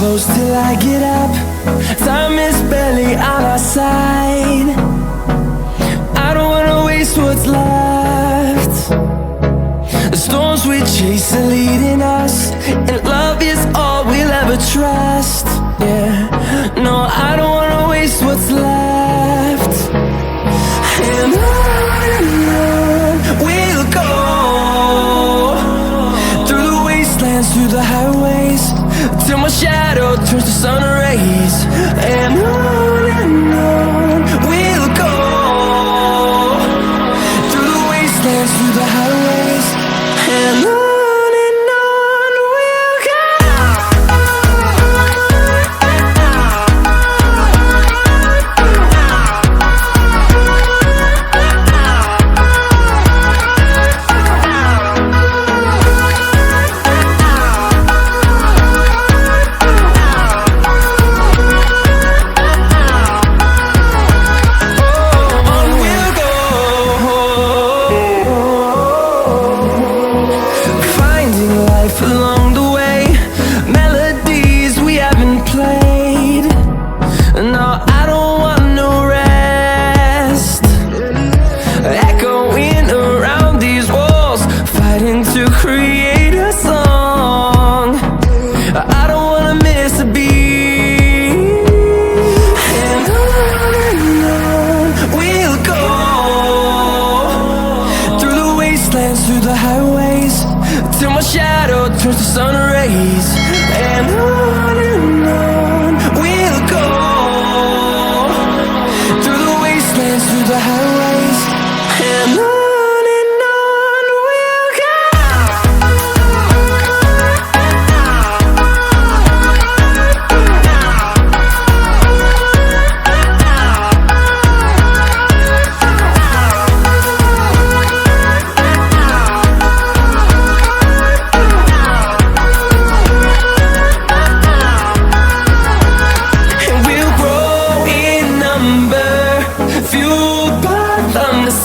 close till I get up. Time is barely on our side. I don't wanna waste what's left. The storms we chase are leading us, and love is all we'll ever trust. Yeah, no, I don't wanna waste what's left. And on we'll go, through the wastelands, through the highways, till my shadow turns to sun rays. And on we'll go, through the wastelands, through the highways, and on. Along the way, melodies we haven't played. No, I don't want no rest. Echoing around these walls, fighting to create a song. I don't wanna miss a beat. And on we'll go, through the wastelands, through the highways, till my shadow turns to sun rays. And on we'll go, through the wastelands, through the highways, and on we'll go.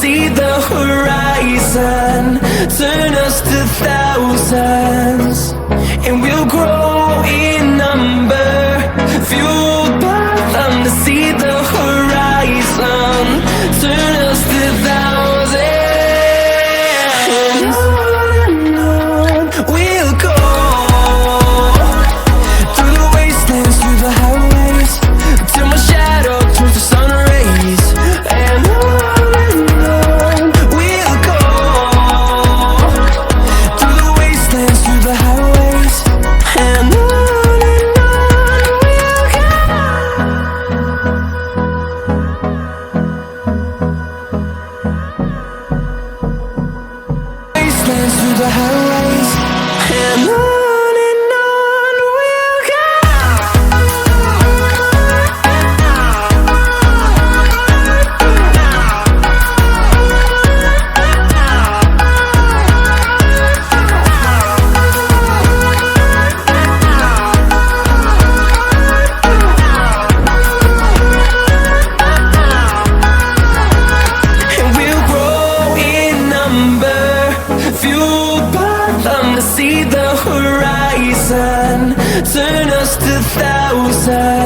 See the horizon, turn us to thousands, and we'll grow in number, fueled by them. To see the horizon, turn us to thousands, and on we'll go, through the wastelands, through the highways, till my shadow turns to sun rays. And through the highways, and on. To see the horizon, turn us to thousands.